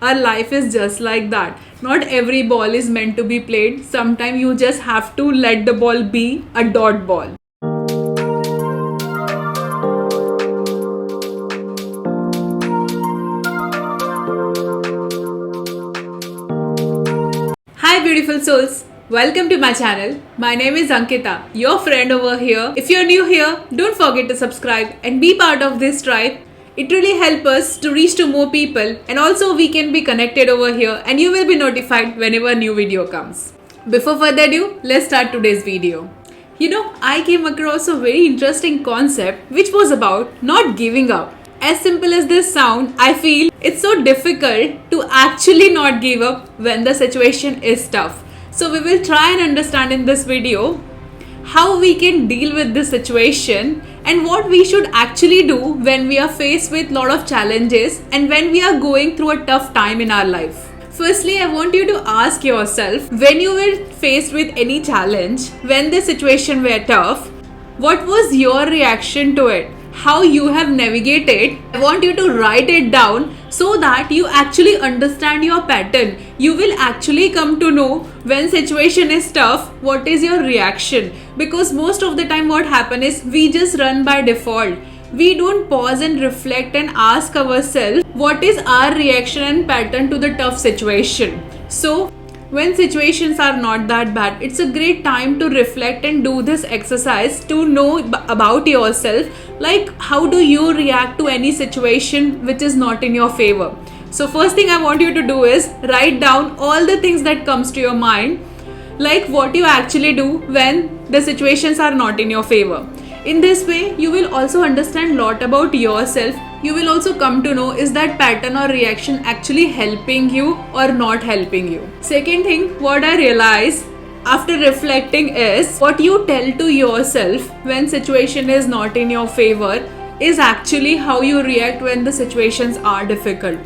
Our life is just like that. Not every ball is meant to be played. Sometimes you just have to let the ball be a dot ball. Hi beautiful souls, welcome to my channel. My name is Ankita, your friend over here. If you're new here, don't forget to subscribe and be part of this tribe. It really helps us to reach to more people, and also we can be connected over here and you will be notified whenever a new video comes. Before further ado, let's start today's video. I came across a very interesting concept which was about not giving up. As simple as this sound, I feel it's so difficult to actually not give up when the situation is tough. So we will try and understand in this video how we can deal with this situation and what we should actually do when we are faced with a lot of challenges and when we are going through a tough time in our life. Firstly, I want you to ask yourself, when you were faced with any challenge, when the situation were tough, what was your reaction to it? How you have navigated? I want you to write it down so that you actually understand your pattern. You will actually come to know when situation is tough, what is your reaction. Because most of the time what happens is we just run by default. We don't pause and reflect and ask ourselves what is our reaction and pattern to the tough situation. So when situations are not that bad, it's a great time to reflect and do this exercise to know about yourself, like how do you react to any situation which is not in your favor. So first thing I want you to do is write down all the things that comes to your mind, like what you actually do when the situations are not in your favor. In this way, you will also understand a lot about yourself. You will also come to know, is that pattern or reaction actually helping you or not helping you. Second thing, what I realized after reflecting is what you tell to yourself when situation is not in your favor is actually how you react when the situations are difficult.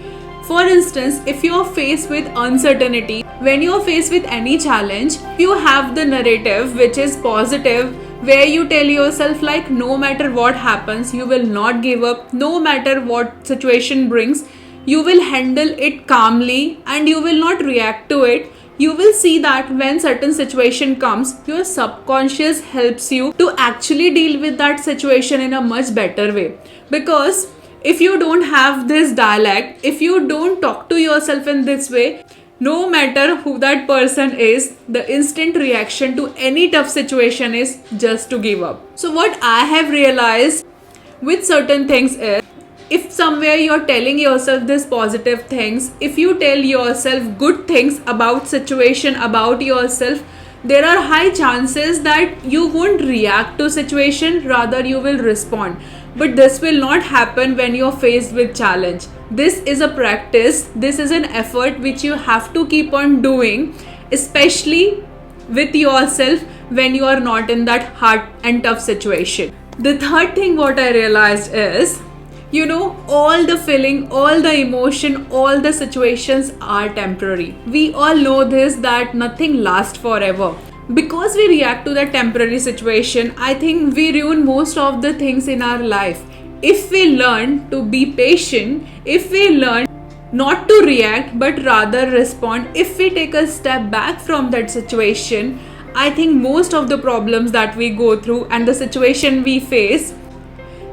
For instance, if you are faced with uncertainty, when you are faced with any challenge, you have the narrative which is positive, where you tell yourself like no matter what happens, you will not give up, no matter what situation brings, you will handle it calmly and you will not react to it. You will see that when certain situation comes, your subconscious helps you to actually deal with that situation in a much better way. Because if you don't have this dialect, if you don't talk to yourself in this way, no matter who that person is, the instant reaction to any tough situation is just to give up. So what I have realized with certain things is, if somewhere you're telling yourself this positive things, if you tell yourself good things about situation, about yourself, there are high chances that you won't react to situation, rather you will respond. But this will not happen when you're faced with challenge. This is a practice, this is an effort which you have to keep on doing, especially with yourself when you are not in that hard and tough situation. The third thing what I realized is, all the feeling, all the emotion, all the situations are temporary. We all know this, that nothing lasts forever. Because we react to that temporary situation, I think we ruin most of the things in our life. If we learn to be patient, if we learn not to react but rather respond, if we take a step back from that situation, I think most of the problems that we go through and the situation we face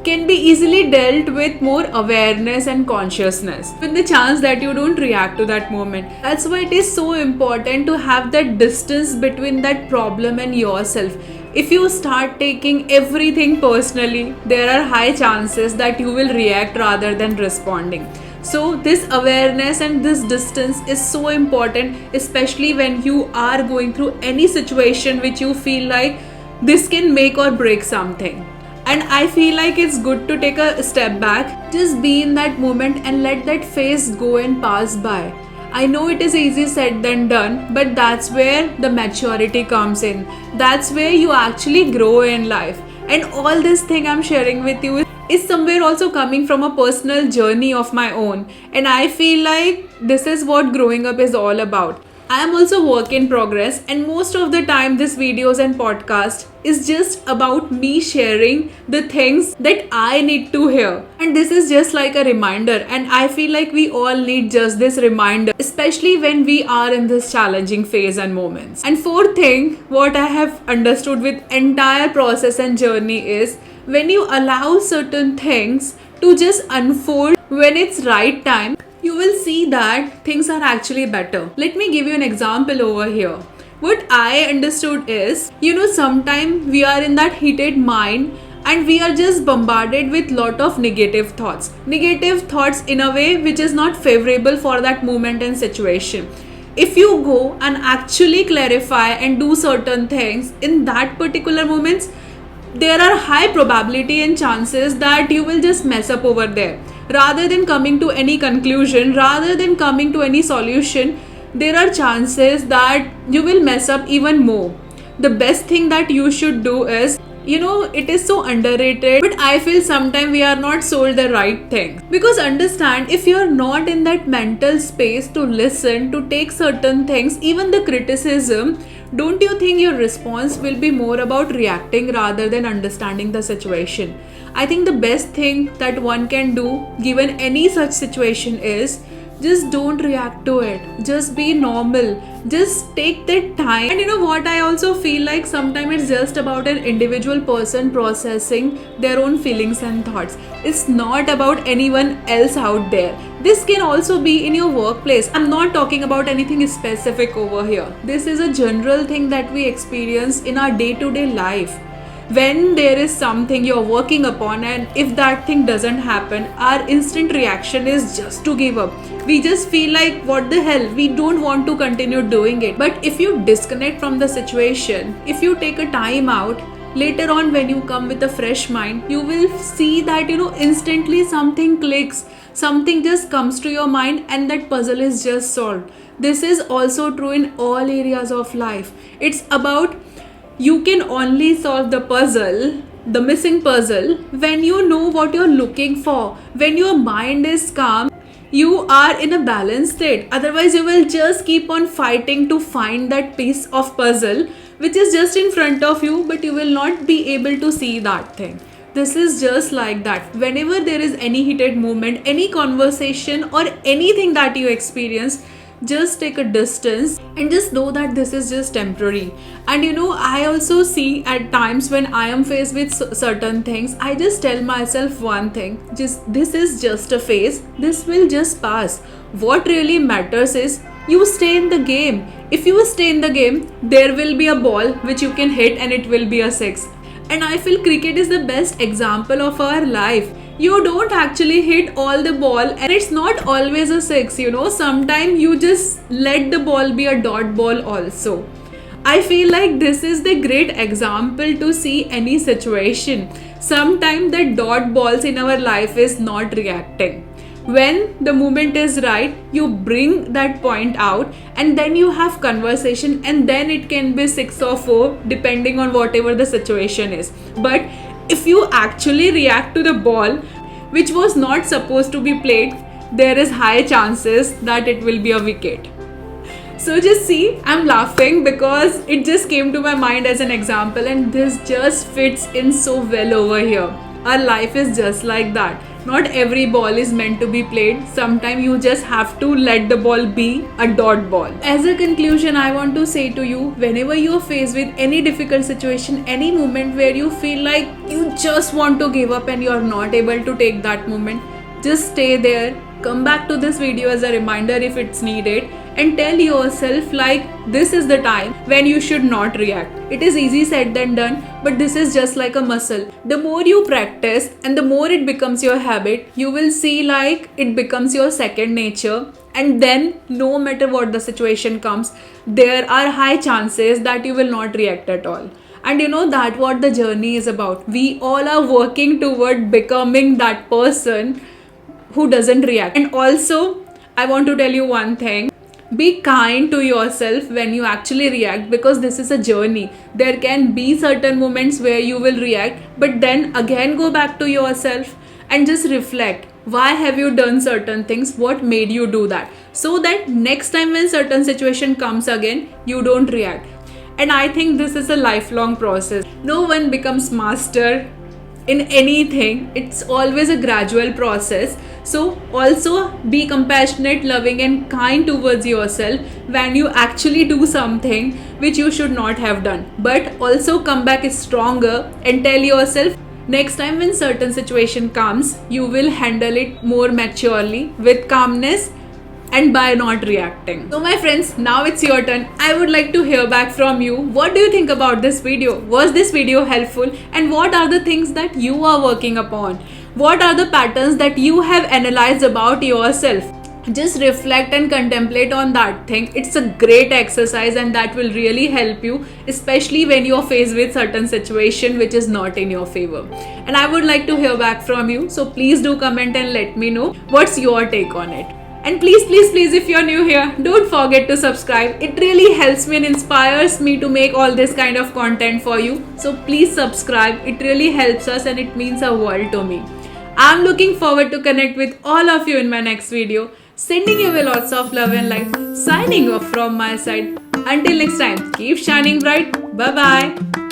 can be easily dealt with more awareness and consciousness, with the chance that you don't react to that moment. That's why it is so important to have that distance between that problem and yourself. If you start taking everything personally, there are high chances that you will react rather than responding. So this awareness and this distance is so important, especially when you are going through any situation which you feel like this can make or break something. And I feel like it's good to take a step back, just be in that moment and let that phase go and pass by. I know it is easy said than done, but that's where the maturity comes in. That's where you actually grow in life. And all this thing I'm sharing with you is somewhere also coming from a personal journey of my own. And I feel like this is what growing up is all about. I am also work in progress, and most of the time this videos and podcast is just about me sharing the things that I need to hear. And this is just like a reminder, and I feel like we all need just this reminder, especially when we are in this challenging phase and moments. And fourth thing, what I have understood with entire process and journey is when you allow certain things to just unfold when it's right time, you will see that things are actually better. Let me give you an example over here. What I understood is, sometimes we are in that heated mind and we are just bombarded with lot of negative thoughts. Negative thoughts in a way which is not favorable for that moment and situation. If you go and actually clarify and do certain things in that particular moments, there are high probability and chances that you will just mess up over there. Rather than coming to any conclusion, rather than coming to any solution, there are chances that you will mess up even more. The best thing that you should do is, it is so underrated, but I feel sometimes we are not sold the right thing. Because understand, if you are not in that mental space to listen, to take certain things, even the criticism, don't you think your response will be more about reacting rather than understanding the situation? I think the best thing that one can do given any such situation is just don't react to it. Just be normal. Just take that time. And you know what? I also feel like sometimes it's just about an individual person processing their own feelings and thoughts. It's not about anyone else out there. This can also be in your workplace. I'm not talking about anything specific over here. This is a general thing that we experience in our day-to-day life. When there is something you're working upon and if that thing doesn't happen, our instant reaction is just to give up. We just feel like, what the hell, we don't want to continue doing it. But if you disconnect from the situation, if you take a time out, later on when you come with a fresh mind, you will see that instantly something clicks, something just comes to your mind, and that puzzle is just solved. This is also true in all areas of life. It's about, you can only solve the puzzle, the missing puzzle, when you know what you're looking for. When your mind is calm, you are in a balanced state. Otherwise, you will just keep on fighting to find that piece of puzzle which is just in front of you, but you will not be able to see that thing. This is just like that. Whenever there is any heated moment, any conversation or anything that you experience, just take a distance and just know that this is just temporary. And I also see at times when I am faced with certain things, I just tell myself one thing, just this is just a phase, this will just pass. What really matters is you stay in the game. If you stay in the game, there will be a ball which you can hit and it will be a six. And I feel cricket is the best example of our life. You don't actually hit all the ball and it's not always a six, sometimes you just let the ball be a dot ball also. I feel like this is the great example to see any situation. Sometimes the dot balls in our life is not reacting. When the moment is right, you bring that point out and then you have conversation, and then it can be 6 or 4 depending on whatever the situation is. But if you actually react to the ball which was not supposed to be played, there is high chances that it will be a wicket. So just see, I'm laughing because it just came to my mind as an example, and this just fits in so well over here. Our life is just like that. Not every ball is meant to be played. Sometimes you just have to let the ball be a dot ball. As a conclusion, I want to say to you, whenever you are faced with any difficult situation, any moment where you feel like you just want to give up and you are not able to take that moment, just stay there. Come back to this video as a reminder if it's needed, and tell yourself like this is the time when you should not react. It is easy said than done, but this is just like a muscle. The more you practice and the more it becomes your habit, you will see like it becomes your second nature, and then no matter what the situation comes, there are high chances that you will not react at all. And that what the journey is about. We all are working toward becoming that person who doesn't react. And also, I want to tell you one thing. Be kind to yourself when you actually react, because this is a journey. There can be certain moments where you will react, but then again go back to yourself and just reflect. Why have you done certain things? What made you do that? so that next time when certain situation comes again, you don't react. And I think this is a lifelong process. No one becomes master in anything. It's always a gradual process. So also be compassionate, loving and kind towards yourself when you actually do something which you should not have done, but also come back stronger and tell yourself next time when certain situation comes, you will handle it more maturely with calmness and by not reacting. So my friends, now it's your turn. I would like to hear back from you. What do you think about this video? Was this video helpful? And what are the things that you are working upon? What are the patterns that you have analyzed about yourself? Just reflect and contemplate on that thing. It's a great exercise and that will really help you, especially when you are faced with certain situation which is not in your favor. And I would like to hear back from you. So please do comment and let me know what's your take on it. And please, if you're new here, don't forget to subscribe. It really helps me and inspires me to make all this kind of content for you. So please subscribe. It really helps us and it means a world to me. I'm looking forward to connect with all of you in my next video. Sending you lots of love and light. Signing off from my side. Until next time, keep shining bright. Bye-bye.